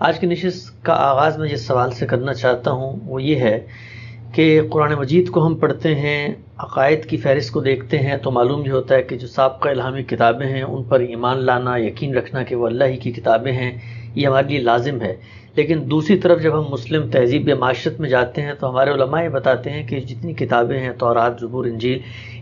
آج کی نشست کا آغاز میں جس سوال سے کرنا چاہتا ہوں وہ یہ ہے کہ قرآن مجید کو ہم پڑھتے ہیں، عقائد کی فہرست کو دیکھتے ہیں تو معلوم یہ ہوتا ہے کہ جو سابقہ الہامی کتابیں ہیں ان پر ایمان لانا، یقین رکھنا کہ وہ اللہ ہی کی کتابیں ہیں، یہ ہمارے لیے لازم ہے۔ لیکن دوسری طرف جب ہم مسلم تہذیب یا معاشرت میں جاتے ہیں تو ہمارے علماء یہ بتاتے ہیں کہ جتنی کتابیں ہیں، تورات، زبور، انجیل،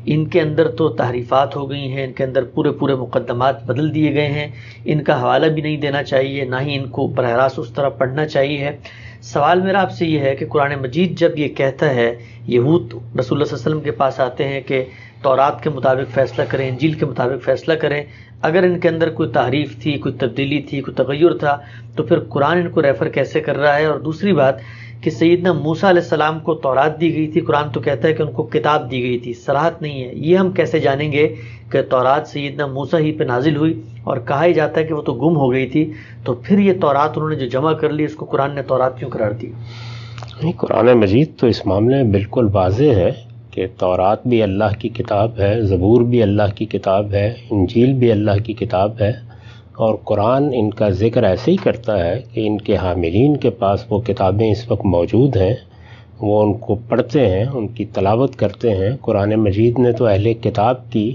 ان کے اندر تو تحریفات ہو گئی ہیں، ان کے اندر پورے مقدمات بدل دیے گئے ہیں، ان کا حوالہ بھی نہیں دینا چاہیے، نہ ہی ان کو براہ راست اس طرح پڑھنا چاہیے ہے۔ سوال میرا آپ سے یہ ہے کہ قرآن مجید جب یہ کہتا ہے، یہود رسول اللہ صلی اللہ علیہ وسلم کے پاس آتے ہیں کہ تورات کے مطابق فیصلہ کریں، انجیل کے مطابق فیصلہ کریں، اگر ان کے اندر کوئی تحریف تھی، کوئی تبدیلی تھی، کوئی تغیر تھا تو پھر قرآن ان کو ریفر کیسے کر رہا ہے؟ اور دوسری بات کہ سیدنا موسیٰ علیہ السلام کو تورات دی گئی تھی، قرآن تو کہتا ہے کہ ان کو کتاب دی گئی تھی، صراحت نہیں ہے، یہ ہم کیسے جانیں گے کہ تورات سیدنا موسیٰ ہی پہ نازل ہوئی؟ اور کہا ہی جاتا ہے کہ وہ تو گم ہو گئی تھی، تو پھر یہ تورات انہوں نے جو جمع کر لی اس کو قرآن نے تورات کیوں قرار دی؟ قرآن مجید تو اس معاملے میں بالکل واضح ہے کہ تورات بھی اللہ کی کتاب ہے، زبور بھی اللہ کی کتاب ہے، انجیل بھی اللہ کی کتاب ہے، اور قرآن ان کا ذکر ایسے ہی کرتا ہے کہ ان کے حاملین کے پاس وہ کتابیں اس وقت موجود ہیں، وہ ان کو پڑھتے ہیں، ان کی تلاوت کرتے ہیں۔ قرآن مجید نے تو اہل کتاب کی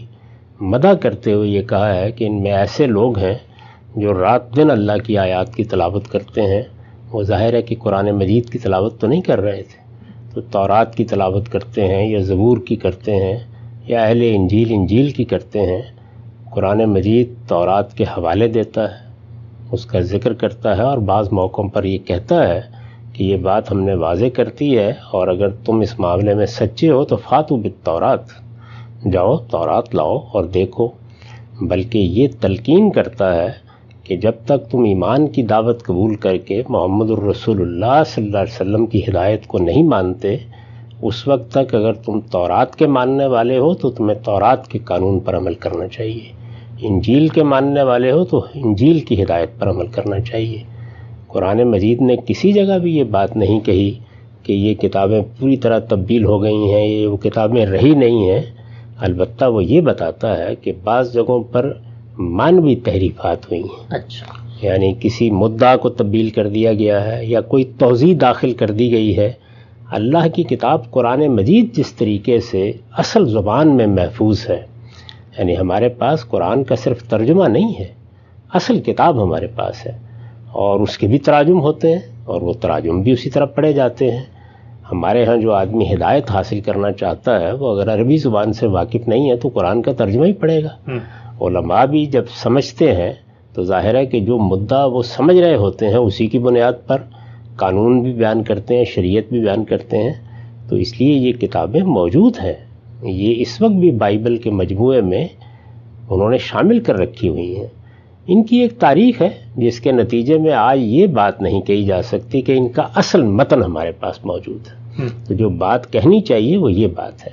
مدح کرتے ہوئے یہ کہا ہے کہ ان میں ایسے لوگ ہیں جو رات دن اللہ کی آیات کی تلاوت کرتے ہیں۔ وہ ظاہر ہے کہ قرآن مجید کی تلاوت تو نہیں کر رہے تھے، تو تورات کی تلاوت کرتے ہیں یا زبور کی کرتے ہیں یا اہل انجیل کی کرتے ہیں۔ قرآن مجید تورات کے حوالے دیتا ہے، اس کا ذکر کرتا ہے، اور بعض موقعوں پر یہ کہتا ہے کہ یہ بات ہم نے واضح کرتی ہے، اور اگر تم اس معاملے میں سچے ہو تو فاتو بالتورات، جاؤ تورات لاؤ اور دیکھو۔ بلکہ یہ تلقین کرتا ہے کہ جب تک تم ایمان کی دعوت قبول کر کے محمد الرسول اللہ صلی اللہ علیہ وسلم کی ہدایت کو نہیں مانتے، اس وقت تک اگر تم تورات کے ماننے والے ہو تو تمہیں تورات کے قانون پر عمل کرنا چاہیے، انجیل کے ماننے والے ہو تو انجیل کی ہدایت پر عمل کرنا چاہیے۔ قرآن مجید نے کسی جگہ بھی یہ بات نہیں کہی کہ یہ کتابیں پوری طرح تبدیل ہو گئی ہیں، یہ وہ کتابیں رہی نہیں ہیں۔ البتہ وہ یہ بتاتا ہے کہ بعض جگہوں پر مانوی تحریفات ہوئی ہیں، یعنی کسی مدعا کو تبدیل کر دیا گیا ہے یا کوئی توضیح داخل کر دی گئی ہے۔ اللہ کی کتاب قرآن مجید جس طریقے سے اصل زبان میں محفوظ ہے، یعنی ہمارے پاس قرآن کا صرف ترجمہ نہیں ہے، اصل کتاب ہمارے پاس ہے، اور اس کے بھی تراجم ہوتے ہیں اور وہ تراجم بھی اسی طرح پڑھے جاتے ہیں۔ ہمارے ہاں جو آدمی ہدایت حاصل کرنا چاہتا ہے وہ اگر عربی زبان سے واقف نہیں ہے تو قرآن کا ترجمہ ہی پڑھے گا۔ علماء بھی جب سمجھتے ہیں تو ظاہر ہے کہ جو مدعا وہ سمجھ رہے ہوتے ہیں اسی کی بنیاد پر قانون بھی بیان کرتے ہیں، شریعت بھی بیان کرتے ہیں۔ تو اس لیے یہ کتابیں موجود ہیں، یہ اس وقت بھی بائبل کے مجموعے میں انہوں نے شامل کر رکھی ہوئی ہیں۔ ان کی ایک تاریخ ہے جس کے نتیجے میں آج یہ بات نہیں کہی جا سکتی کہ ان کا اصل متن ہمارے پاس موجود ہے۔ تو جو بات کہنی چاہیے وہ یہ بات ہے،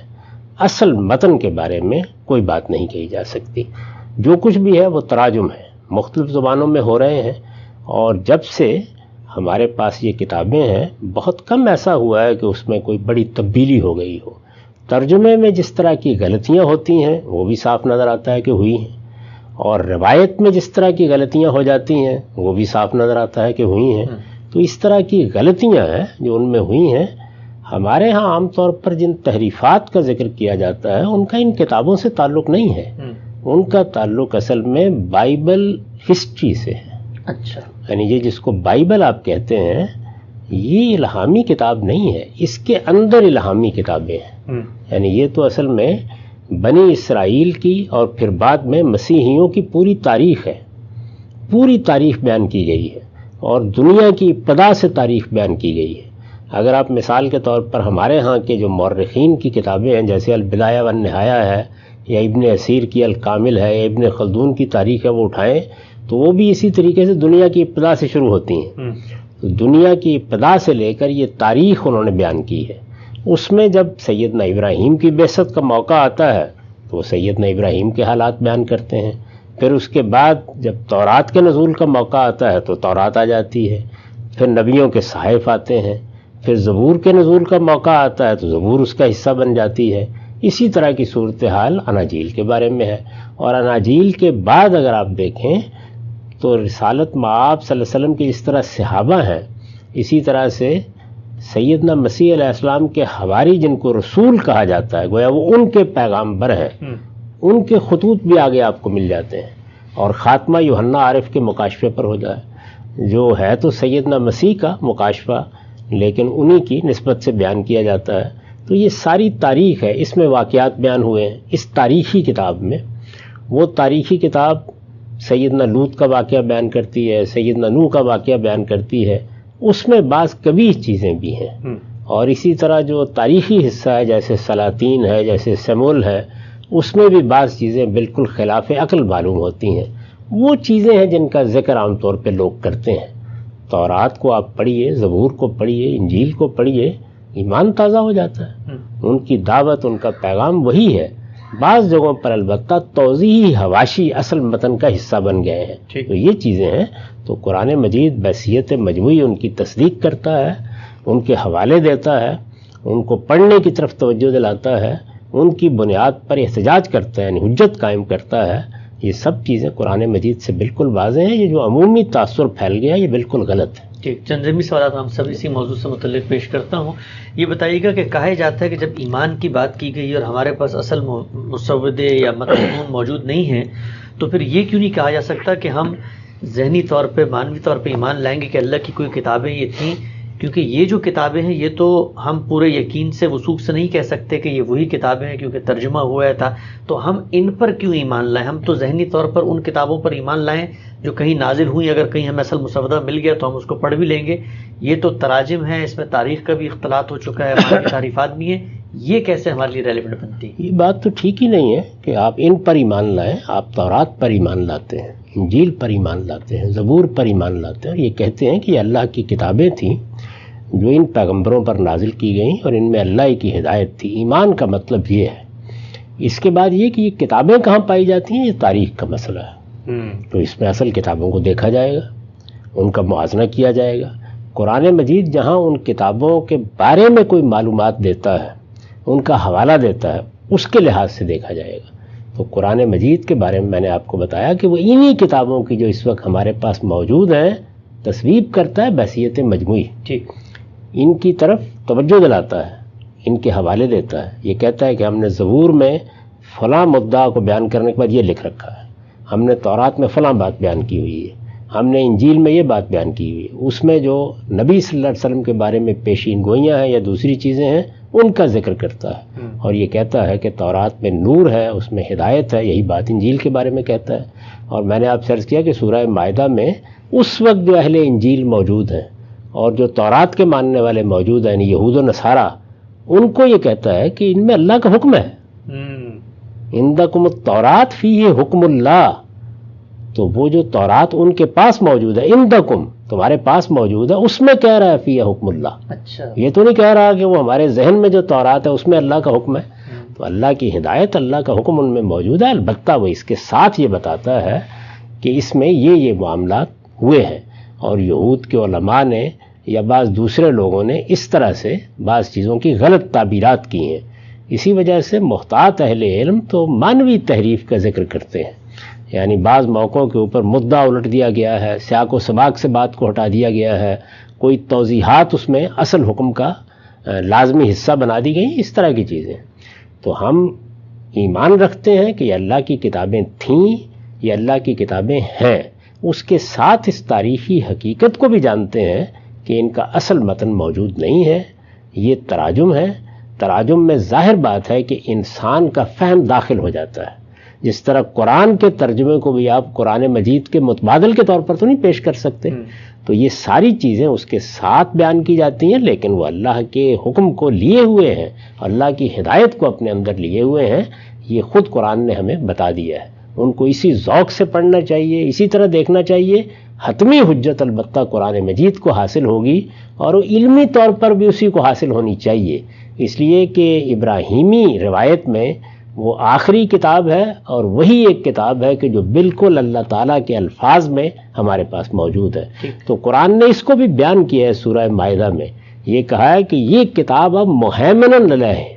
اصل متن کے بارے میں کوئی بات نہیں کہی جا سکتی۔ جو کچھ بھی ہے وہ تراجم ہے، مختلف زبانوں میں ہو رہے ہیں، اور جب سے ہمارے پاس یہ کتابیں ہیں بہت کم ایسا ہوا ہے کہ اس میں کوئی بڑی تبدیلی ہو گئی ہو۔ ترجمے میں جس طرح کی غلطیاں ہوتی ہیں وہ بھی صاف نظر آتا ہے کہ ہوئی ہیں، اور روایت میں جس طرح کی غلطیاں ہو جاتی ہیں وہ بھی صاف نظر آتا ہے کہ ہوئی ہیں۔ تو اس طرح کی غلطیاں ہیں جو ان میں ہوئی ہیں۔ ہمارے ہاں عام طور پر جن تحریفات کا ذکر کیا جاتا ہے ان کا ان کتابوں سے تعلق نہیں ہے، ان کا تعلق اصل میں بائبل ہسٹری سے ہے۔ یعنی یہ جس کو بائبل آپ کہتے ہیں یہ الہامی کتاب نہیں ہے، اس کے اندر الہامی کتابیں ہیں۔ یعنی یہ تو اصل میں بنی اسرائیل کی اور پھر بعد میں مسیحیوں کی پوری تاریخ ہے، پوری تاریخ بیان کی گئی ہے، اور دنیا کی ابتدا سے تاریخ بیان کی گئی ہے۔ اگر آپ مثال کے طور پر ہمارے ہاں کے جو مورخین کی کتابیں ہیں جیسے البدایہ والنہایہ ہے یا ابن اسیر کی الکامل ہے یا ابن خلدون کی تاریخ ہے وہ اٹھائیں تو وہ بھی اسی طریقے سے دنیا کی ابتدا سے شروع ہوتی ہیں۔ دنیا کی ابتدا سے لے کر یہ تاریخ انہوں نے بیان کی ہے۔ اس میں جب سیدنا ابراہیم کی بعثت کا موقع آتا ہے تو وہ سیدنا ابراہیم کے حالات بیان کرتے ہیں، پھر اس کے بعد جب تورات کے نزول کا موقع آتا ہے تو تورات آ جاتی ہے، پھر نبیوں کے صحائف آتے ہیں، پھر زبور کے نزول کا موقع آتا ہے تو زبور اس کا حصہ بن جاتی ہے۔ اسی طرح کی صورتحال اناجیل کے بارے میں ہے، اور اناجیل کے بعد اگر آپ دیکھیں تو رسالت مآب صلی اللہ علیہ وسلم کے جس طرح صحابہ ہیں، اسی طرح سے سیدنا مسیح علیہ السلام کے حواری جن کو رسول کہا جاتا ہے، گویا وہ ان کے پیغامبر ہیں، ان کے خطوط بھی آگے آپ کو مل جاتے ہیں. اور خاتمہ یوحنا عارف کے مکاشفے پر ہو جائے، جو ہے تو سیدنا مسیح کا مکاشفہ لیکن انہی کی نسبت سے بیان کیا جاتا ہے. تو یہ ساری تاریخ ہے، اس میں واقعات بیان ہوئے ہیں. اس تاریخی کتاب میں، وہ تاریخی کتاب سیدنا لوط کا واقعہ بیان کرتی ہے، سیدنا نوح کا واقعہ بیان کرتی ہے، اس میں بعض کبھی چیزیں بھی ہیں. اور اسی طرح جو تاریخی حصہ ہے جیسے سلاطین ہے، جیسے سمول ہے، اس میں بھی بعض چیزیں بالکل خلاف عقل معلوم ہوتی ہیں. وہ چیزیں ہیں جن کا ذکر عام طور پہ لوگ کرتے ہیں. تورات کو آپ پڑھیے، زبور کو پڑھیے، انجیل کو پڑھیے، ایمان تازہ ہو جاتا ہے. ان کی دعوت، ان کا پیغام وہی ہے. بعض جگہوں پر البتہ توضیحی حواشی اصل متن کا حصہ بن گئے ہیں. تو یہ چیزیں ہیں. تو قرآن مجید بحیثیت مجموعی ان کی تصدیق کرتا ہے، ان کے حوالے دیتا ہے، ان کو پڑھنے کی طرف توجہ دلاتا ہے، ان کی بنیاد پر احتجاج کرتا ہے، یعنی حجت قائم کرتا ہے. یہ سب چیزیں قرآن مجید سے بالکل واضح ہیں. یہ جو عمومی تاثر پھیل گیا یہ بالکل غلط ہے. ٹھیک، چند ضمنی سوالات ہم سب اسی موضوع سے متعلق پیش کرتا ہوں. یہ بتائیے گا کہ کہا جاتا ہے کہ جب ایمان کی بات کی گئی اور ہمارے پاس اصل مسودے یا متن موجود نہیں ہیں تو پھر یہ کیوں نہیں کہا جا سکتا کہ ہم ذہنی طور پہ، معنوی طور پہ ایمان لائیں گے کہ اللہ کی کوئی کتابیں یہ تھیں؟ کیونکہ یہ جو کتابیں ہیں یہ تو ہم پورے یقین سے، وثوق سے نہیں کہہ سکتے کہ یہ وہی کتابیں ہیں کیونکہ ترجمہ ہوا تھا. تو ہم ان پر کیوں ایمان لائیں؟ ہم تو ذہنی طور پر ان کتابوں پر ایمان لائیں جو کہیں نازل ہوئی. اگر کہیں ہمیں اصل مسودہ مل گیا تو ہم اس کو پڑھ بھی لیں گے. یہ تو تراجم ہے، اس میں تاریخ کا بھی اختلاط ہو چکا ہے، معنی تعریفات بھی ہیں. یہ کیسے ہمارے لیے ریلیونٹ بنتی ہے؟ یہ بات تو ٹھیک ہی نہیں ہے کہ آپ ان پر ایمان لائیں. آپ تورات پر ایمان لاتے ہیں، انجیل پر ایمان لاتے ہیں، زبور پر ایمان لاتے ہیں، اور یہ کہتے ہیں کہ یہ اللہ کی کتابیں تھیں جو ان پیغمبروں پر نازل کی گئیں اور ان میں اللہ کی ہدایت تھی. ایمان کا مطلب یہ ہے. اس کے بعد یہ کہ یہ کتابیں کہاں پائی جاتی ہیں، یہ تاریخ کا مسئلہ ہے. تو اس میں اصل کتابوں کو دیکھا جائے گا، ان کا موازنہ کیا جائے گا. قرآن مجید جہاں ان کتابوں کے بارے میں کوئی معلومات دیتا ہے، ان کا حوالہ دیتا ہے، اس کے لحاظ سے دیکھا جائے گا. تو قرآن مجید کے بارے میں میں نے آپ کو بتایا کہ وہ انہی کتابوں کی جو اس وقت ہمارے پاس موجود ہیں تصویب کرتا ہے بحیثیت مجموعی. ٹھیک، ان کی طرف توجہ دلاتا ہے، ان کے حوالے دیتا ہے. یہ کہتا ہے کہ ہم نے زبور میں فلاں مدعا کو بیان کرنے کے بعد یہ لکھ رکھا ہے، ہم نے تورات میں فلاں بات بیان کی ہوئی ہے، ہم نے انجیل میں یہ بات بیان کی ہوئی ہے. اس میں جو نبی صلی اللہ علیہ وسلم کے بارے میں پیشین گوئیاں ہیں یا دوسری چیزیں ہیں ان کا ذکر کرتا ہے. اور یہ کہتا ہے کہ تورات میں نور ہے، اس میں ہدایت ہے. یہی بات انجیل کے بارے میں کہتا ہے. اور میں نے آپ سے عرض کیا کہ سورہ مائدہ میں اس وقت جو اہل انجیل موجود ہیں اور جو تورات کے ماننے والے موجود ہیں، یعنی یہود و نصارہ، ان کو یہ کہتا ہے کہ ان میں اللہ کا حکم ہے. عندکم التورات فیہ حکم اللہ. تو وہ جو تورات ان کے پاس موجود ہے، عندکم تمہارے پاس موجود ہے، اس میں کہہ رہا ہے فیہ حکم اللہ. اچھا، یہ تو نہیں کہہ رہا کہ وہ ہمارے ذہن میں جو تورات ہے اس میں اللہ کا حکم ہے. تو اللہ کی ہدایت، اللہ کا حکم ان میں موجود ہے. البتہ وہ اس کے ساتھ یہ بتاتا ہے کہ اس میں یہ معاملات ہوئے ہیں. اور یہود کے علماء نے یا بعض دوسرے لوگوں نے اس طرح سے بعض چیزوں کی غلط تعبیرات کی ہیں. اسی وجہ سے محتاط اہل علم تو مانوی تحریف کا ذکر کرتے ہیں. یعنی بعض موقعوں کے اوپر مدعا الٹ دیا گیا ہے، سیاق و سباق سے بات کو ہٹا دیا گیا ہے، کوئی توضیحات اس میں اصل حکم کا لازمی حصہ بنا دی گئی، اس طرح کی چیزیں. تو ہم ایمان رکھتے ہیں کہ یہ اللہ کی کتابیں تھیں، یہ اللہ کی کتابیں ہیں. اس کے ساتھ اس تاریخی حقیقت کو بھی جانتے ہیں کہ ان کا اصل متن موجود نہیں ہے، یہ تراجم ہے. تراجم میں ظاہر بات ہے کہ انسان کا فہم داخل ہو جاتا ہے. جس طرح قرآن کے ترجمے کو بھی آپ قرآن مجید کے متبادل کے طور پر تو نہیں پیش کر سکتے. تو یہ ساری چیزیں اس کے ساتھ بیان کی جاتی ہیں، لیکن وہ اللہ کے حکم کو لیے ہوئے ہیں، اللہ کی ہدایت کو اپنے اندر لیے ہوئے ہیں. یہ خود قرآن نے ہمیں بتا دیا ہے. ان کو اسی ذوق سے پڑھنا چاہیے، اسی طرح دیکھنا چاہیے. حتمی حجت البتہ قرآن مجید کو حاصل ہوگی اور وہ علمی طور پر بھی اسی کو حاصل ہونی چاہیے. اس لیے کہ ابراہیمی روایت میں وہ آخری کتاب ہے اور وہی ایک کتاب ہے کہ جو بالکل اللہ تعالیٰ کے الفاظ میں ہمارے پاس موجود ہے. تو قرآن نے اس کو بھی بیان کیا ہے سورہ مائدہ میں. یہ کہا ہے کہ یہ کتاب اب مہیمن علیہ ہے،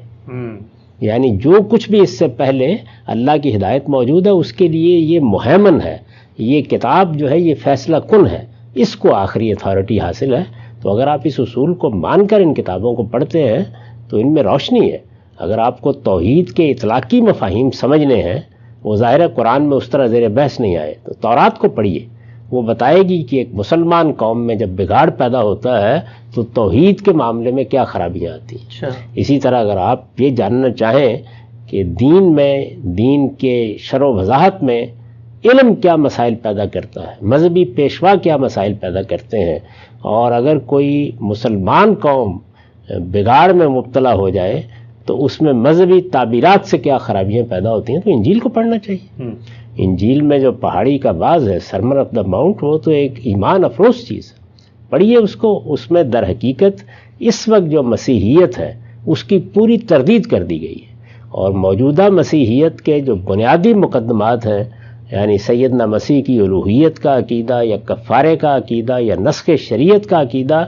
یعنی جو کچھ بھی اس سے پہلے اللہ کی ہدایت موجود ہے اس کے لیے یہ مہیمن ہے، یہ کتاب جو ہے یہ فیصلہ کن ہے، اس کو آخری اتھارٹی حاصل ہے۔ تو اگر آپ اس اصول کو مان کر ان کتابوں کو پڑھتے ہیں تو ان میں روشنی ہے۔ اگر آپ کو توحید کے اطلاقی مفاہیم سمجھنے ہیں، وہ ظاہر ہے قرآن میں اس طرح زیر بحث نہیں آئے، تو تورات کو پڑھیے، وہ بتائے گی کہ ایک مسلمان قوم میں جب بگاڑ پیدا ہوتا ہے تو توحید کے معاملے میں کیا خرابیاں آتی ہیں۔ اسی طرح اگر آپ یہ جاننا چاہیں کہ دین میں، دین کے شرح و وضاحت میں علم کیا مسائل پیدا کرتا ہے، مذہبی پیشوا کیا مسائل پیدا کرتے ہیں، اور اگر کوئی مسلمان قوم بگاڑ میں مبتلا ہو جائے تو اس میں مذہبی تعبیرات سے کیا خرابیاں پیدا ہوتی ہیں، تو انجیل کو پڑھنا چاہیے۔ انجیل میں جو پہاڑی کا باز ہے، سرمن آف دا ماؤنٹ، وہ تو ایک ایمان افروز چیز ہے، پڑھیے اس کو۔ اس میں در حقیقت اس وقت جو مسیحیت ہے اس کی پوری تردید کر دی گئی ہے، اور موجودہ مسیحیت کے جو بنیادی مقدمات ہیں، یعنی سیدنا مسیح کی الوہیت کا عقیدہ یا کفارے کا عقیدہ یا نسخ شریعت کا عقیدہ،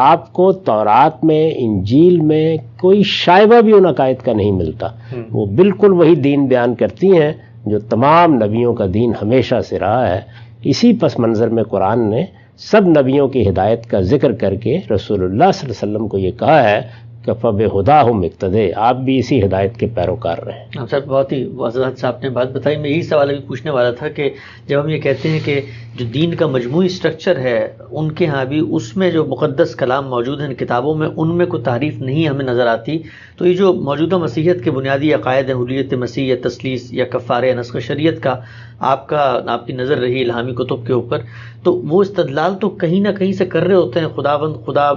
آپ کو تورات میں، انجیل میں کوئی شائبہ بھی ان عقائد کا نہیں ملتا۔ وہ بالکل وہی دین بیان کرتی ہیں جو تمام نبیوں کا دین ہمیشہ سے رہا ہے۔ اسی پس منظر میں قرآن نے سب نبیوں کی ہدایت کا ذکر کر کے رسول اللہ صلی اللہ علیہ وسلم کو یہ کہا ہے کہ فَبِهُدَاهُمْ اقْتَدِي، آپ بھی اسی ہدایت کے پیروکار رہیں۔ سر بہت ہی وضاحت سے آپ نے بات بتائی۔ میں یہی سوال ابھی پوچھنے والا تھا کہ جب ہم یہ کہتے ہیں کہ جو دین کا مجموعی سٹرکچر ہے ان کے ہاں بھی اس میں جو مقدس کلام موجود ہیں کتابوں میں، ان میں کوئی تعریف نہیں ہمیں نظر آتی، تو یہ جو موجودہ مسیحیت کے بنیادی عقائد ہیں، حلیت مسیح یا تثلیث یا کفارے یا نسخ شریعت کا آپ کی نظر رہی الہامی کتب کے اوپر، تو وہ استدلال تو کہیں نہ کہیں سے کر رہے ہوتے ہیں۔ خدا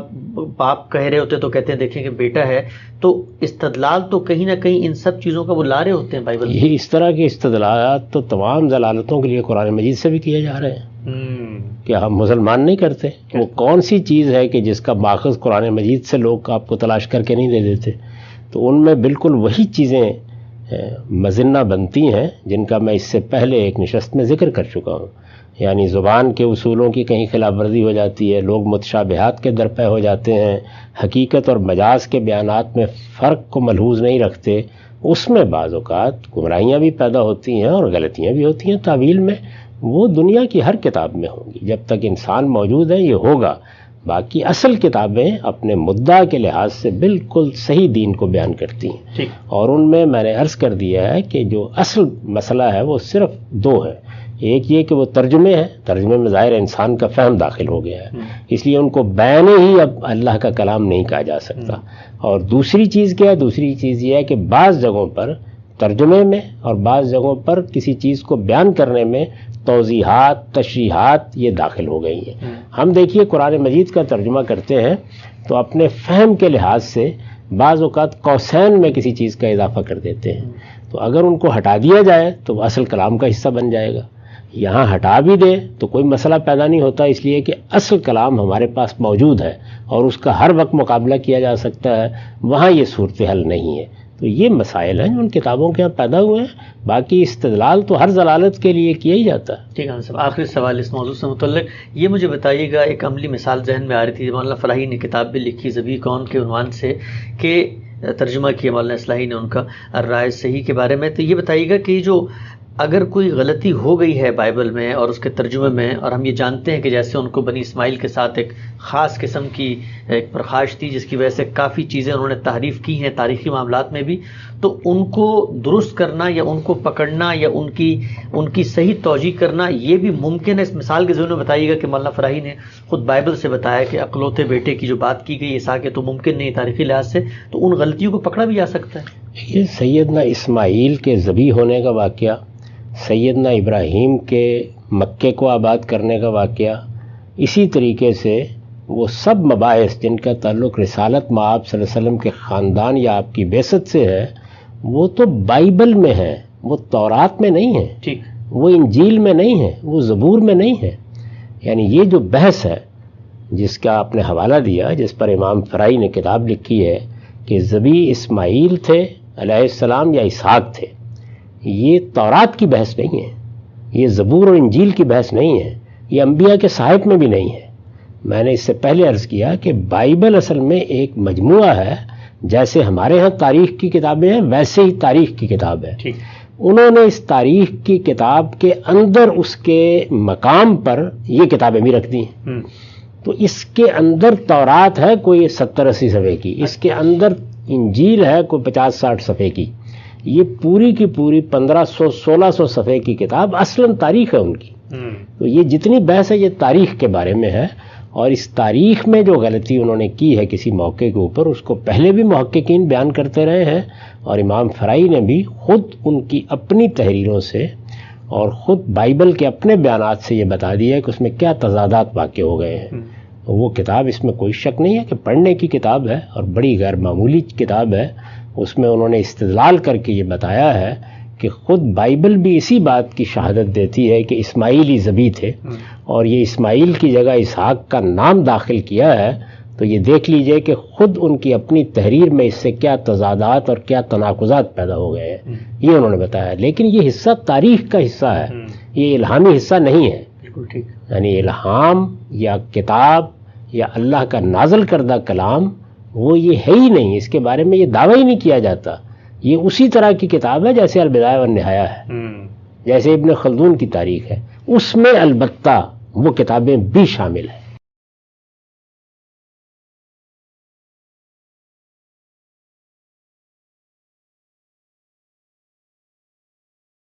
باپ کہہ رہے ہوتے تو کہتے ہیں دیکھیں کہ بیٹا ہے، تو استدلال تو کہیں نہ کہیں ان سب چیزوں کا وہ لا رہے ہوتے ہیں بائبل۔ یہ اس طرح کے استدلالات تو تمام ضلالتوں کے لیے قرآن مجید سے بھی کیے جا رہے ہیں کہ ہم مسلمان نہیں کرتے۔ وہ کون سی چیز ہے کہ جس کا ماخذ قرآن مجید سے لوگ آپ کو تلاش کر کے نہیں دے دیتے؟ تو ان میں بالکل وہی چیزیں مذنہ بنتی ہیں جن کا میں اس سے پہلے ایک نشست میں ذکر کر چکا ہوں، یعنی زبان کے اصولوں کی کہیں خلاف ورزی ہو جاتی ہے، لوگ متشابہات کے درپے ہو جاتے ہیں، حقیقت اور مجاز کے بیانات میں فرق کو ملحوظ نہیں رکھتے، اس میں بعض اوقات گمراہیاں بھی پیدا ہوتی ہیں اور غلطیاں بھی ہوتی ہیں تعویل میں۔ وہ دنیا کی ہر کتاب میں ہوں گی، جب تک انسان موجود ہے یہ ہوگا۔ باقی اصل کتابیں اپنے مدعا کے لحاظ سے بالکل صحیح دین کو بیان کرتی ہیں، اور ان میں نے عرض کر دیا ہے کہ جو اصل مسئلہ ہے وہ صرف دو ہے۔ ایک یہ کہ وہ ترجمے ہیں، ترجمے میں ظاہر انسان کا فہم داخل ہو گیا ہے، اس لیے ان کو بیان ہی اب اللہ کا کلام نہیں کہا جا سکتا۔ اور دوسری چیز کیا ہے؟ دوسری چیز یہ ہے کہ بعض جگہوں پر ترجمے میں اور بعض جگہوں پر کسی چیز کو بیان کرنے میں توضیحات، تشریحات یہ داخل ہو گئی ہیں۔ ہم دیکھیے قرآن مجید کا ترجمہ کرتے ہیں تو اپنے فہم کے لحاظ سے بعض اوقات قوسین میں کسی چیز کا اضافہ کر دیتے ہیں، تو اگر ان کو ہٹا دیا جائے تو اصل کلام کا حصہ بن جائے گا۔ یہاں ہٹا بھی دے تو کوئی مسئلہ پیدا نہیں ہوتا، اس لیے کہ اصل کلام ہمارے پاس موجود ہے اور اس کا ہر وقت مقابلہ کیا جا سکتا ہے، وہاں یہ صورتحال نہیں ہے۔ تو یہ مسائل ہیں جو ان کتابوں کے یہاں پیدا ہوئے ہیں، باقی استدلال تو ہر ضلالت کے لیے کیا ہی جاتا ہے۔ ٹھیک ہے صاحب، آخری سوال اس موضوع سے متعلق یہ مجھے بتائیے گا، ایک عملی مثال ذہن میں آ رہی تھی، مولانا فلاحی نے کتاب بھی لکھی ذبیح کون کے عنوان سے، کہ ترجمہ کیا مولانا اصلاحی نے ان کا الرائے صحیح کے بارے میں، تو یہ بتائیے گا کہ جو اگر کوئی غلطی ہو گئی ہے بائبل میں اور اس کے ترجمے میں، اور ہم یہ جانتے ہیں کہ جیسے ان کو بنی اسماعیل کے ساتھ ایک خاص قسم کی ایک پرخاش تھی جس کی وجہ سے کافی چیزیں انہوں نے تحریف کی ہیں تاریخی معاملات میں بھی، تو ان کو درست کرنا یا ان کو پکڑنا یا ان کی صحیح توجیہ کرنا یہ بھی ممکن ہے؟ اس مثال کے ذریعے میں بتائیے گا کہ مولانا فراہی نے خود بائبل سے بتایا کہ اکلوتے بیٹے کی جو بات کی گئی عیسیٰ کے تو ممکن نہیں تاریخی لحاظ سے، تو ان غلطیوں کو پکڑا بھی جا سکتا ہے۔ یہ سیدنا اسماعیل کے ذبیح ہونے کا واقعہ، سیدنا ابراہیم کے مکے کو آباد کرنے کا واقعہ، اسی طریقے سے وہ سب مباحث جن کا تعلق رسالت مآب صلی اللہ علیہ وسلم کے خاندان یا آپ کی بعثت سے ہے، وہ تو بائبل میں ہے، وہ تورات میں نہیں ہے، ٹھیک، وہ انجیل میں نہیں ہے، وہ زبور میں نہیں ہے۔ یعنی یہ جو بحث ہے جس کا آپ نے حوالہ دیا، جس پر امام فرائی نے کتاب لکھی ہے کہ ذبیح اسماعیل تھے علیہ السلام یا اسحاق تھے، یہ تورات کی بحث نہیں ہے، یہ زبور اور انجیل کی بحث نہیں ہے، یہ انبیاء کے صحائف میں بھی نہیں ہے۔ میں نے اس سے پہلے عرض کیا کہ بائبل اصل میں ایک مجموعہ ہے، جیسے ہمارے ہاں تاریخ کی کتابیں ہیں ویسے ہی تاریخ کی کتاب ہے۔ انہوں نے اس تاریخ کی کتاب کے اندر اس کے مقام پر یہ کتابیں بھی رکھ دی ہیں. تو اس کے اندر تورات ہے کوئی 70-80 صفحے کی، اس کے اندر انجیل ہے کوئی 50-60 صفحے کی. یہ پوری کی پوری 1500-1600 صفحے کی کتاب اصلاً تاریخ ہے ان کی. تو یہ جتنی بحث ہے یہ تاریخ کے بارے میں ہے، اور اس تاریخ میں جو غلطی انہوں نے کی ہے کسی موقع کے اوپر، اس کو پہلے بھی محققین بیان کرتے رہے ہیں، اور امام فرائی نے بھی خود ان کی اپنی تحریروں سے اور خود بائبل کے اپنے بیانات سے یہ بتا دیا ہے کہ اس میں کیا تضادات واقع ہو گئے ہیں. وہ کتاب، اس میں کوئی شک نہیں ہے کہ پڑھنے کی کتاب ہے اور بڑی غیر معمولی کتاب ہے. اس میں انہوں نے استدلال کر کے یہ بتایا ہے کہ خود بائبل بھی اسی بات کی شہادت دیتی ہے کہ اسماعیل ہی ذبیح تھے، اور یہ اسماعیل کی جگہ اسحاق کا نام داخل کیا ہے. تو یہ دیکھ لیجئے کہ خود ان کی اپنی تحریر میں اس سے کیا تضادات اور کیا تناقضات پیدا ہو گئے ہیں، یہ انہوں نے بتایا. لیکن یہ حصہ تاریخ کا حصہ ہے، یہ الہامی حصہ نہیں ہے. یعنی الہام یا کتاب یا اللہ کا نازل کردہ کلام وہ یہ ہے ہی نہیں، اس کے بارے میں یہ دعویٰ ہی نہیں کیا جاتا. یہ اسی طرح کی کتاب ہے جیسے البدایہ والنہایہ ہے، جیسے ابن خلدون کی تاریخ ہے، اس میں البتہ وہ کتابیں بھی شامل ہیں.